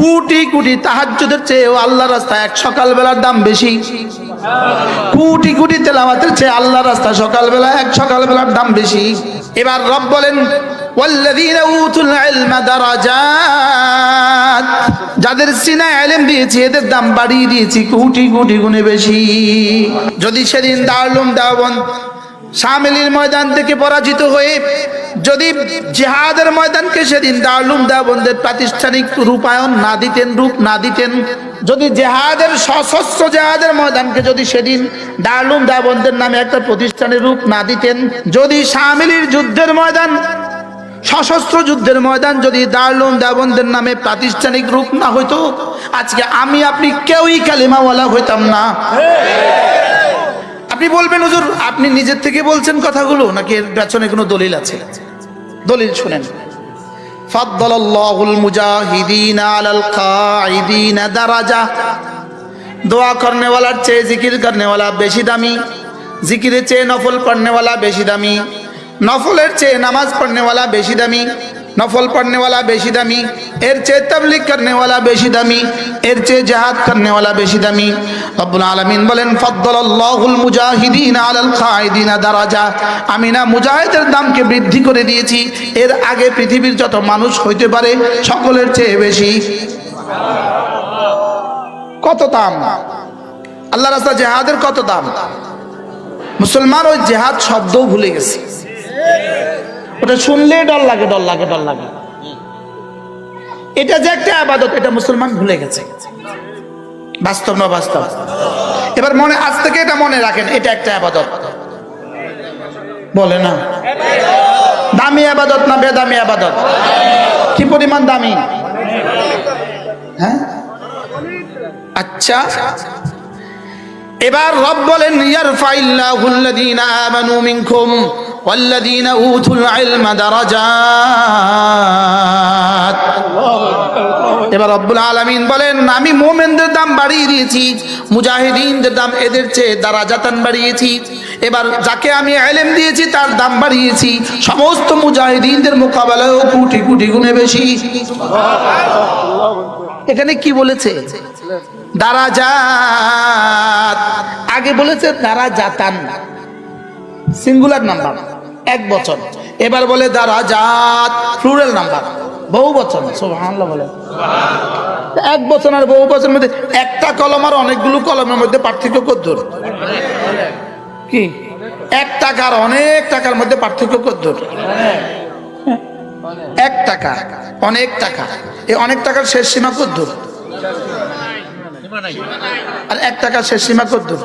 কোটি কোটি তাহাজ্জুদের চেয়েও আল্লাহর রাস্তায় এক সকালবেলার দাম বেশি। কোটি কোটি তেলাওয়াতের চেয়ে আল্লাহর রাস্তায় সকালবেলা এক সকালবেলার দাম বেশি। এবার রব বলেন ওয়াল্লাযীনা উতুল ইলমা দারাজাত, যাদের সিনায় ইলম দিয়েছি এদের দাম বাড়িয়ে দিয়েছি কোটি কোটি গুণে বেশি। যদি সেদিন দারুল দেওবন্দ শামিলির ময়দান থেকে পরাজিত হয়ে যদি জিহাদের ময়দানকে সেদিন দারুল দেওবন্দের প্রাতিষ্ঠানিক রূপায়ণ না দিতেন, রূপ না দিতেন, যদি জিহাদের সশস্ত্র জিহাদের ময়দানকে যদি সেদিন দারুল দেওবন্দের নামে একটা প্রতিষ্ঠানের রূপ না দিতেন, যদি শামিলির যুদ্ধের ময়দান সশস্ত্র যুদ্ধের ময়দান যদি দারুল দেওবন্দের নামে প্রাতিষ্ঠানিক রূপ না হইতো, আজকে আমি আপনি কেউই কালিমাওয়ালা হইতাম না। আপনি বলবেন হুজুর আপনি নিজের থেকে বলছেন কথাগুলো নাকি এর পেছনে কোনো দলিল আছে? দলিল শুনেন। ফাদ্দালাল্লাহুল মুজাহিদিনা আলাল কাঈদিনা দারাজা, দোয়া করনে ওয়ালার চেয়ে জিকির করনে ওয়ালা বেশি দামি, জিকিরের চেয়ে নফল পড়নে ওয়ালা বেশি দামি, নফলের চেয়ে নামাজ পড়নে ওয়ালা বেশি দামি, নফল পড়নে ওয়ালা বেশি দামি, এর চেয়ে তাবলীগ করনে ওয়ালা বেশি দামি, এর চেয়ে জিহাদ করনে ওয়ালা বেশি দামি। রব্বুল আলামিন বলেন ফাদ্দালাল্লাহুল মুজাহিদিনা আলাল কাঈদিনা দারাজা, আমি না মুজাহিদের দামকে বৃদ্ধি করে দিয়েছি, এর আগে পৃথিবীর যত মানুষ হইতে পারে সকলের চেয়ে বেশি। কত দাম আল্লাহর রাস্তায় জিহাদের, কত দাম! মুসলমান ওই জিহাদ শব্দও ভুলে গেছে, ওটা শুনলে ডর লাগে, ডর লাগে, ডর লাগে। এটা যে একটা ইবাদত এটা মুসলমান ভুলে গেছে। বাস্তব না বাস্তব? এবার মনে আজ থেকে এটা মনে রাখেন, এটা একটা ইবাদত। বলে না দামি ইবাদত না বেদামি ইবাদত? কি পরিমাণ দামি? হ্যাঁ আচ্ছা, এবার রব বলেন ইয়ারফাইল্লাহুল্লাযীনা আমানু মিনকুম ওয়াল্লাযীনা উতুল ইলমা দারাজাত। এবার রব্বুল আলামিন বলেন আমি মুমিনদের দাম বাড়িয়ে দিয়েছি, মুজাহিদিনদের দাম এদের চেয়ে দারাজাতান বাড়িয়েছি। এবার যাকে আমি ইলম দিয়েছি তার দাম বাড়িয়েছি সমস্ত মুজাহিদিনদের মোকাবেলায় কোটি কোটি গুণে বেশি। এখানে কি বলেছে? দারাজাত। আগে বলেছে দারাজাতান, সিঙ্গুলার নাম্বার, এক বচন। এবার বলে দারাজাত, প্লুরাল নাম্বার, বহু বচন। সুবহানাল্লাহ বলে। এক বচন আর বহু বচনের মধ্যে একটা কলম আর অনেকগুলো কলমের মধ্যে পার্থক্য কতদূর? কি এক টাকা আর অনেক টাকার মধ্যে পার্থক্য কতদূর? এক টাকা, অনেক টাকা, এই অনেক টাকার শেষ সীমা কতদূর? আর এক টাকার শেষ সীমা কতদূর?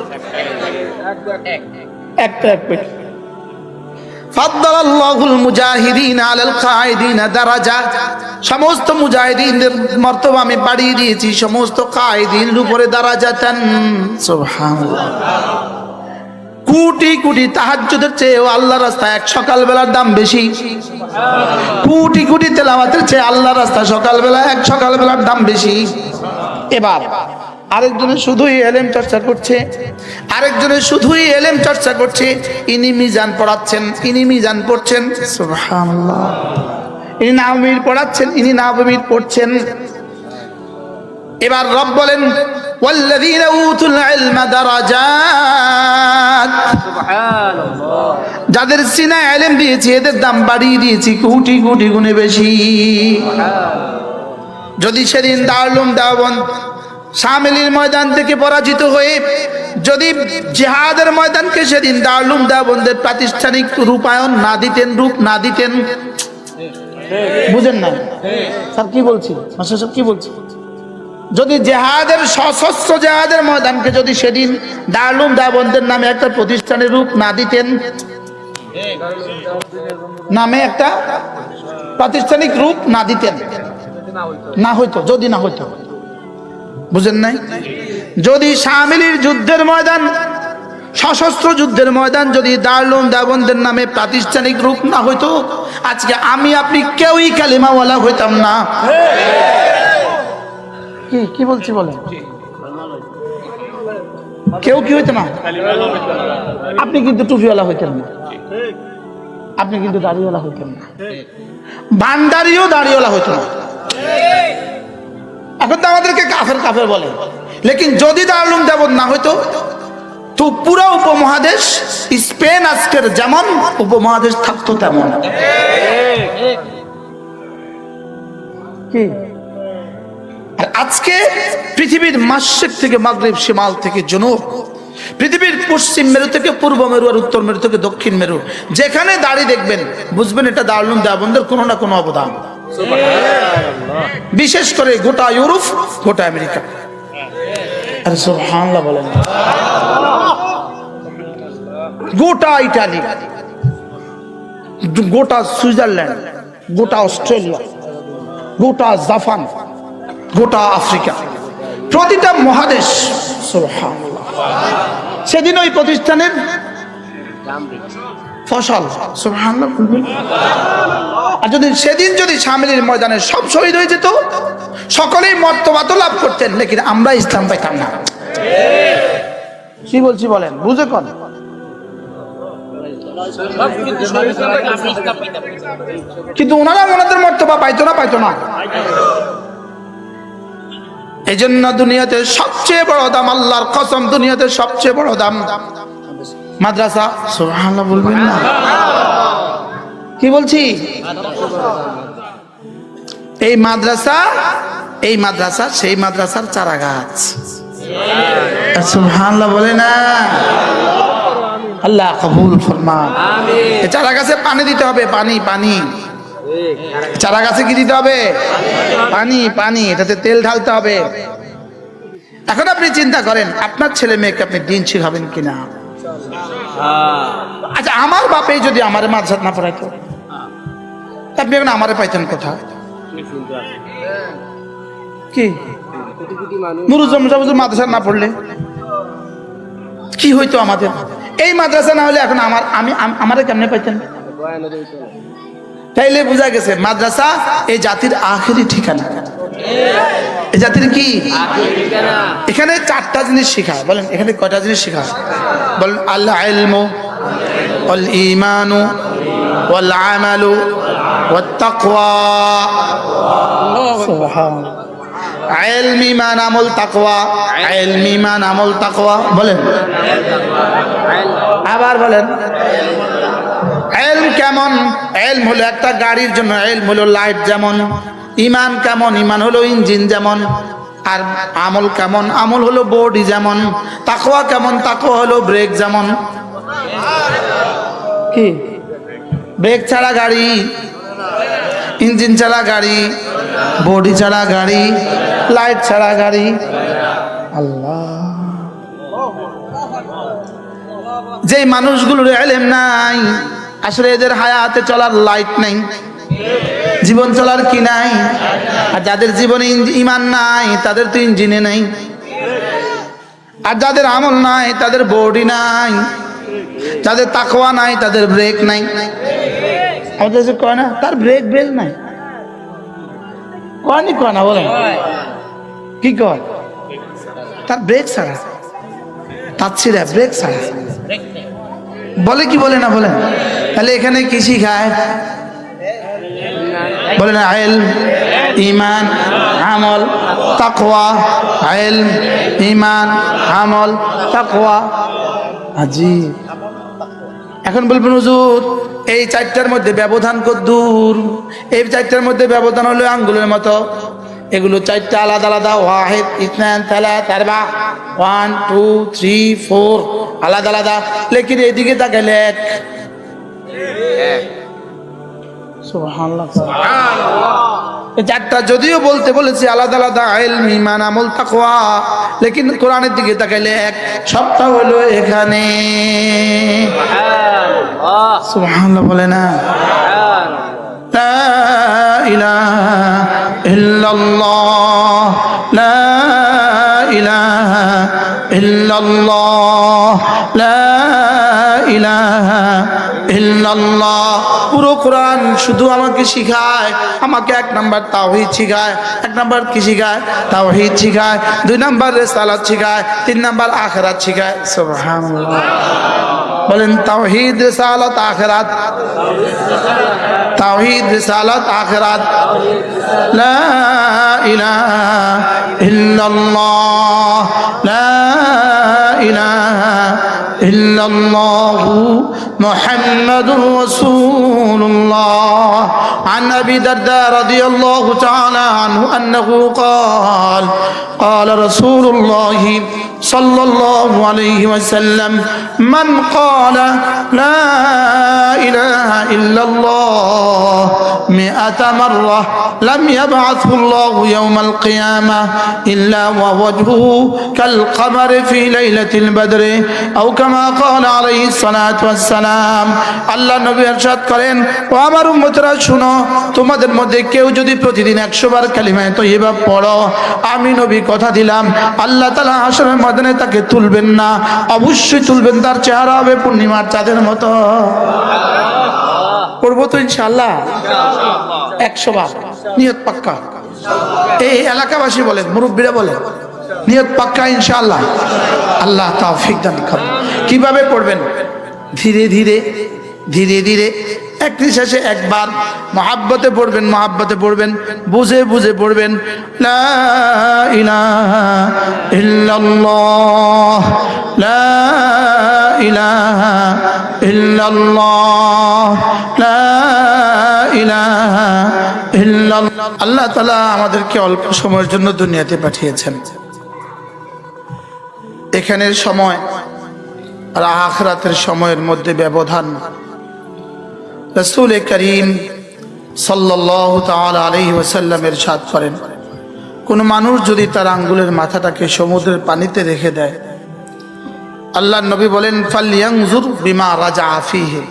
একটা এক পেট। ফাদ্দালাল্লাহুল মুজাহিদিনা আলাল কাঈদিনা দারাজা, সমস্ত মুজাহিদিনদের মর্তবা আমি বাড়িয়ে দিয়েছি সমস্ত কাঈদিনের উপরে দারাজাতান। সুবহানাল্লাহ। কোটি কোটি তাহাজ্জুদের চেয়েও আল্লাহর রাস্তায় এক সকালবেলার দাম বেশি। কোটি কোটি তেলাওয়াতের চেয়ে আল্লাহর রাস্তায় সকালবেলা এক সকালবেলার দাম বেশি। এবার আরেকজনে শুধুই এলেম চর্চা করছে, আরেকজনে শুধুই এলেম চর্চা করছে, ইনি মিজান পড়াচ্ছেন, ইনি মিজান পড়ছেন। সুবহানাল্লাহ। ইনি নাওমীর পড়াচ্ছেন, ইনি নাওমীর পড়ছেন। এবার রব বলেন ওয়াল্লাযীনা উতুল ইলমা দারাজাত, সুবহানাল্লাহ, যাদের সিনায় ইলম দিয়েছি এদের দাম বাড়িয়ে দিয়েছি কোটি কোটি গুণে বেশি। যদি সেদিন দারুল দেওবন্দ শামিলির ময়দান থেকে পরাজিত হয়ে যদি জিহাদের ময়দানকে সেদিন দারুল দেওবন্দের প্রাতিষ্ঠানিক রূপায়ণ না দিতেন, রূপ না দিতেন, বুঝেন না স্যার কি বলছি? মাস্টার সাহেব কি বলছি? যদি জিহাদের সশস্ত্র জিহাদের ময়দানকে যদি সেদিন দারুল দেওবন্দের নামে একটা প্রতিষ্ঠানের রূপ না দিতেন, নামে একটা প্রাতিষ্ঠানিক রূপ না দিতেন, না হইতো, যদি না হইতো, বুঝেন নাই? যদি শামিলির যুদ্ধের ময়দান সশস্ত্র যুদ্ধের ময়দান যদি দারুল দেওবন্দের নামে প্রাতিষ্ঠানিক রূপ না হইতো, আজকে আমি আপনি কেউই কালিমাওয়ালা হইতাম না। কি কি বলছি বলেন? কেউ কি হইতো না? আপনি কিন্তু টুপিওয়ালা হইতেন না, আপনি কিন্তু দাড়িওয়ালা হইতেন না, ভান্ডারিও দাড়িওয়ালা হইতো না। এখন কাফের কাফের বলে। লেকিন যদি দারুল উলুম দেওবন্দ না হইতো তো পুরো উপমহাদেশ স্পেন আজকের যেমন উপমহাদেশ থাকতো তেমন। কি আজকে পৃথিবীর মাশরিক থেকে মাগরিব, শিমাল থেকে জুনুব, পৃথিবীর পশ্চিম মেরু থেকে পূর্ব মেরু আর উত্তর মেরু থেকে দক্ষিণ মেরু, যেখানে দাঁড়িয়ে দেখবেন বুঝবেন এটা দারুল উলুম দেওবন্দের কোনো না কোনো অবদান। বিশেষ করে গোটা ইউরোপ, গোটা আমেরিকা। আরে সুবহানাল্লাহ বলেন। গোটা ইটালি, গোটা সুইজারল্যান্ড, গোটা অস্ট্রেলিয়া, গোটা জাপান, গোটা আফ্রিকা, প্রতিটা মহাদেশ। সুবহানাল্লাহ। সেদিন ওই প্রতিষ্ঠানের ফসল। সুবহানাল্লাহ। আর যদি সেদিন যদি শামিলির ময়দানে সব শহীদ হয়ে যেত, সকলেই মর্তবা তো লাভ করতেন, লেকিন আমরা ইসলাম পাইতাম না। কি বলছি বলেন, বুঝে কোন? কিন্তু ওনারা ওনাদের মর্তবা পাইতো না। এই জন্য দুনিয়াতে সবচেয়ে বড় দাম, আল্লাহর কসম, দুনিয়াতে সবচেয়ে বড় দাম মাদ্রাসা। সুবহানাল্লাহ বলবেন না? কি বলছি? এই মাদ্রাসা সেই মাদ্রাসার চারা গাছ। সুবহানাল্লাহ বলে না? আল্লাহ কবুল ফরমান। এই চারা গাছে পানি দিতে হবে, পানি। চারা গাছে কি দিতে হবে? পানি। এটাতে তেল ঢালতে হবে। এখন আপনি চিন্তা করেন আপনার ছেলে মেয়েকে আপনি দিন শিখাবেন কিনা? আচ্ছা, আমার বাপে যদি আমার মাদ্রাসা না পড়াইতো, আপনি এখন আমারে পাইতেন কোথায়? কি মাদ্রাসা না পড়লে কি হইতো আমাদের? এই মাদ্রাসা না হলে এখন আমারে কেমনে পাইতেন? তাইলে বোঝা গেছে মাদ্রাসা এই জাতির আখেরি ঠিকানা। এই জাতির কি এখানে চারটা জিনিস শেখায়। বলেন এখানে কয়টা জিনিস শেখায়? বলেন আল ইলমু ওয়াল ঈমানু ওয়াল আমালু ওয়াত তাকওয়া। সুবহানাল্লাহ। ইলম, ঈমান, আমল, তাকওয়া। ইলম, ঈমান, আমল, তাকওয়া। বলেন আবার বলেন। ইলম কেমন? ইলম হলো একটা গাড়ির জন্য ইলম হলো লাইট যেমন। ঈমান কেমন? ঈমান হলো ইঞ্জিন যেমন। আর আমল কেমন? আমল হলো বডি যেমন। তাকওয়া কেমন? তাকওয়া হলো ব্রেক যেমন। কি ব্রেক ছাড়া গাড়ি, ইঞ্জিন ছাড়া গাড়ি, বডি ছাড়া গাড়ি, লাইট ছাড়া গাড়ি। আল্লাহ। যে মানুষগুলোর ইলম নাই, আসলে এদের হায়াতে চলার লাইট নাই, জীবন চলার কি নাই। আর যাদের জীবনে ঈমান নাই তাদের তো ইঞ্জিনে নাই। আর যাদের আমল নাই তাদের বডি নাই। যাদের তাকওয়া নাই তাদের ব্রেক নাই। আমাদের যে কয় না তার ব্রেক বেল নাই, কয় না বলেন কি কয়? তার ব্রেক ছাড়া, তার ছিঁড়া ব্রেক ছাড়া বলে কি বলে না বলেন? তাহলে এখানে কি শিখায়? বলে না ইলম, ঈমান, আমল, তাকওয়া। ইলম, ঈমান, আমল, তাকওয়া। আজীব। এখন বলবেন হুজুর এই চারটার মধ্যে ব্যবধান কতদূর? এই চারটার মধ্যে ব্যবধান হলো আঙ্গুলের মতো। এগুলো চারটা আলাদা আলাদা। ওয়াহিদ, ইসনান, সালাস, আরবা। 1 2 3 4 আলাদা আলাদা, লেকিন এদিকে তাকাইলে এক। সুবহানাল্লাহ। এই চারটা যদিও বলতে বলেছি আলাদা আলাদা, ইলম, ঈমান, আমল, তাকওয়া, লেকিন কোরআনের দিকে তাকাইলে এক। সবটা হলো এখানে। সুবহানাল্লাহ বলে না? লা ইলাহা ইল্লাল্লাহ, লা ইলাহা ইল্লাল্লাহ, লা ইলাহা ইল্লাল্লাহ। পুরো কোরআন শুধু আমাকে শিখায়, আমাকে 1 নাম্বার তাওহীদ শিখায়। 1 নাম্বার কি শিখায়? তাওহীদ শিখায়। 2 নাম্বার রিসালাত শিখায়। 3 নাম্বার আখিরাত শিখায়। সুবহানাল্লাহ বলেন। তাওহীদ, রিসালাত, আখিরাত। তাওহীদ, রিসালাত, আখিরাত। লা ইলাহা ইল্লাল্লাহ। ইল্লাল্লাহ লা ইলাহা ইল্লাল্লাহ মুহাম্মাদুর রাসূলুল্লাহ عن أبي الدرداء رضي الله تعالى عنه أنه قال قال رسول الله صلى الله عليه وسلم من قال لا إله إلا الله 100 مرة لم يبعثه الله يوم القيامة إلا ووجهه كالقمر في ليلة البدر أو كما قال عليه الصلاة والسلام الله নবী ارشاد করেন ও আমার উম্মতরা শুনো তোমাদের মধ্যে কেউ যদি প্রতিদিন 100 বার কালিমা তয়্যিবা পড়ো আমি নবী কথা দিলাম আল্লাহ তাআলা হাশরের ময়দানে তাকে তুলবেন না অবশ্যই তুলবেন তার চেহারা হবে পূর্ণিমার চাঁদের মতো পড়বো তো ইনশাআল্লাহ 100 বার নিয়ত পাক্কা এই এলাকাবাসী বলেন মুরব্বিরা বলেন নিয়ত পাক্কা ইনশাআল্লাহ আল্লাহ তৌফিক দান করুন কিভাবে পড়বেন ধীরে ধীরে ধীরে ধীরে এক নিঃশ্বাসে একবার মহাব্বতে পড়বেন বুঝে বুঝে পড়বেন লা ইলাহা ইল্লাল্লাহ লা ইলাহা ইল্লাল্লাহ লা ইলাহা ইল্লাল্লাহ আল্লাহ তাআলা আমাদেরকে অল্প সময়ের জন্য দুনিয়াতে পাঠিয়েছেন এখানের সময় আর আখিরাতের সময়ের মধ্যে ব্যবধান রাসূল করিম সাল্লাল্লাহু তাআলা আলাইহি ওয়াসাল্লাম ইরশাদ করেন কোন মানুষ যদি তার আঙ্গুলের মাথাটাকে সমুদ্রের পানিতে রেখে দেয় আল্লাহর নবী বলেন ফালইয়ানজুর বিমা রাজা ফীহি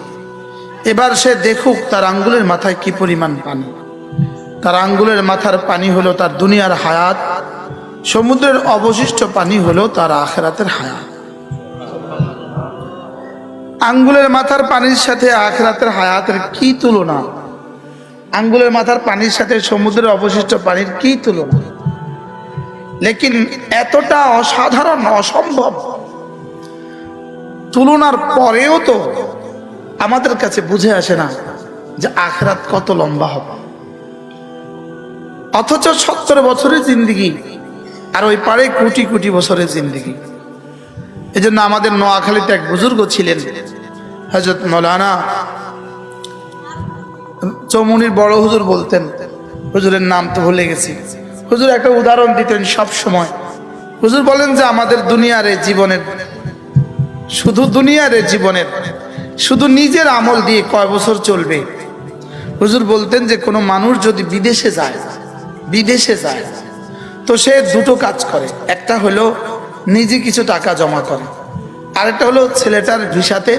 এবার সে দেখুক তার আঙ্গুলের মাথায় কি পরিমাণ পানি তার আঙ্গুলের মাথার পানি হলো তার দুনিয়ার হায়াত সমুদ্রের অবশিষ্ট পানি হলো তার আখিরাতের হায়াত আঙ্গুলের মাথার পানির সাথে আখিরাতের হায়াতের কি তুলনা আঙ্গুলের মাথার পানির সাথে সমুদ্রের অবশিষ্ট পানির কি তুলনা লেকিন এতটা অসাধারণ অসম্ভব তুলনার পরেও তো আমাদের কাছে বুঝে আসে না যে আখিরাত কত লম্বা হবে অথচ 70 বছরের জিন্দেগি আর ওই পারে কোটি কোটি বছরের জিন্দেগি এজন্য আমাদের নোয়াখালীতে এক বুজুর্গ ছিলেন হযরত মাওলানা চৌমুনির বড় হুজুর বলতেন হুজুরের নাম তো ভুলে গেছি হুজুর একটা উদাহরণ দিতেন সব সময় হুজুর বলেন যে আমাদের দুনিয়ার এই জীবনের শুধু নিজের আমল দিয়ে কয় বছর চলবে হুজুর বলতেন যে কোনো মানুষ যদি বিদেশে যায় তো সে দুটো কাজ করে একটা হলো নিজে কিছু টাকা জমা করে আরেকটা হলো ছেলেটার ভিসাতে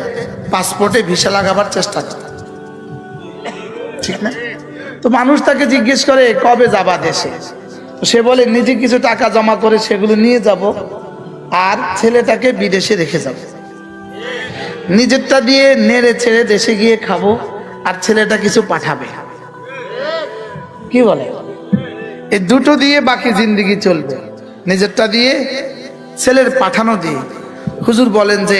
পাসপোর্টে ভিসা লাগাবার চেষ্টা করে ঠিক না তো মানুষ তাকে জিজ্ঞেস করে কবে যাবা দেশে তো সে বলে নিজে কিছু টাকা জমা করে সেগুলো নিয়ে যাব আর ছেলেটাকে বিদেশে রেখে যাব নিজেরটা দিয়ে নেড়ে ছেড়ে দেশে গিয়ে খাবো আর ছেলেটা কিছু পাঠাবে কি বলে এই দুটো দিয়ে বাকি জিন্দেগি চলবে নিজেরটা দিয়ে ছেলের পাঠানো দিয়ে হুজুর বলেন যে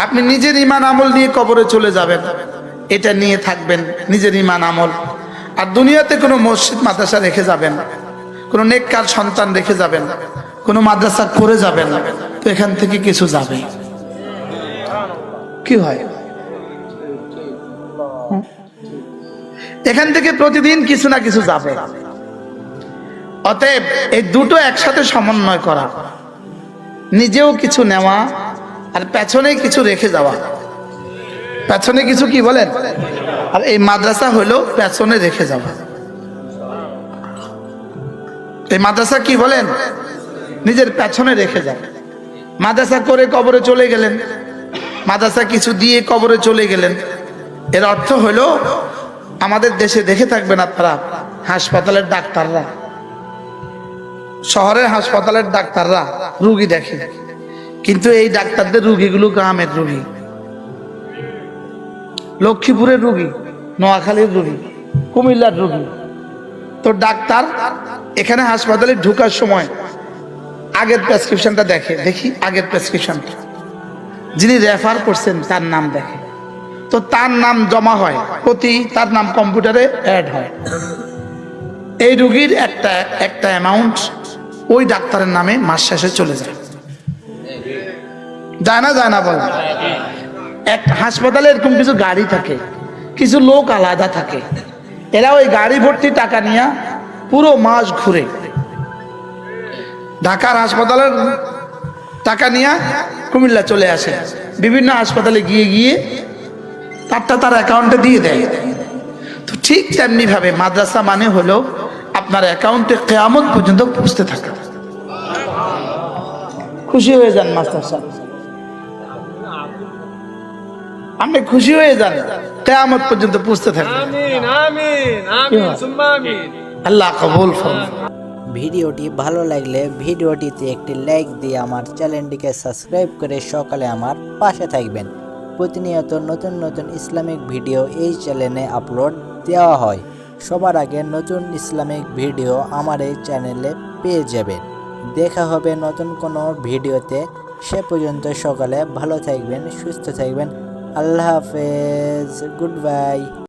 আপনি নিজের ঈমান আমল নিয়ে কবরে চলে যাবেন এটা নিয়ে থাকবেন নিজের ঈমান আমল আর দুনিয়াতে কোনো মসজিদ মাদ্রাসা রেখে যাবেন কোনো নেককার সন্তান রেখে যাবেন কোনো মাদ্রাসা করে যাবেন তো এখান থেকে কিছু যাবে কি হয় এখান থেকে প্রতিদিন কিছু না কিছু যাবে অতএব এই দুটো একসাথে সমন্বয় করা নিজেও কিছু নেওয়া আর পেছনে কিছু রেখে যাওয়া পেছনে কিছু কি বলেন আর এই মাদ্রাসা হলো পেছনে রেখে যাওয়া এই মাদ্রাসা কি বলেন নিজের পেছনে রেখে যাওয়া মাদ্রাসা করে কবরে চলে গেলেন মাদ্রাসা কিছু দিয়ে কবরে চলে গেলেন এর অর্থ হলো আমাদের দেশে দেখে থাকবেন আপনারা হাসপাতালের ডাক্তাররা শহরের হাসপাতালের ডাক্তাররা রোগী দেখে কিন্তু এই ডাক্তারদের রোগীগুলো গ্রামের রোগী লক্ষ্মীপুরের রোগী নোয়াখালীর রোগী কুমিল্লার রোগী তো ডাক্তার এখানে হাসপাতালে ঢোকার সময় আগের প্রেসক্রিপশনটা দেখি আগের প্রেসক্রিপশনটা যিনি রেফার করছেন তার নাম দেখে তো তার নাম জমা হয় তার নাম কম্পিউটারে অ্যাড হয় এই রোগীর একটা অ্যামাউন্ট ওই ডাক্তারের নামে মাস শেষে চলে যায়। যায় না বল। এক হাসপাতালে এরকম কিছু গাড়ি থাকে, কিছু লোক আলাদা থাকে, এরা ওই গাড়ি ভর্তি টাকা নিয়ে পুরো মাস ঘুরে ঢাকার হাসপাতালের টাকা নিয়ে কুমিল্লা চলে আসে, বিভিন্ন হাসপাতালে গিয়ে গিয়ে তার অ্যাকাউন্টে দিয়ে দেয়। তো ঠিক তেমনি ভাবে মাদ্রাসা মানে হলো আপনার অ্যাকাউন্টে কিয়ামত পর্যন্ত পৌঁছতে থাকা। খুশি হয়ে যান মাস্টার সাহেব, আপনি খুশি হয়ে যান, কিয়ামত পর্যন্ত পৌঁছতে থাকবে। আমিন আমিন আমিন সুম্মা আমিন। আল্লাহ কবুল ফরমান। ভিডিওটি ভালো লাগলে ভিডিওটিতে একটি লাইক দিয়ে আমার চ্যানেলটিকে সাবস্ক্রাইব করে সকালে আমার পাশে থাকবেন। প্রতিনিয়ত নতুন নতুন ইসলামিক ভিডিও এই চ্যানেলে আপলোড দেওয়া হয়। সবার আগে নতুন ইসলামিক ভিডিও আমার এই চ্যানেলে পেয়ে যাবেন। দেখা হবে নতুন কোনো ভিডিওতে। সে পর্যন্ত সকালে ভালো থাকবেন, সুস্থ থাকবেন। আল্লাহ হাফেজ, গুড বাই।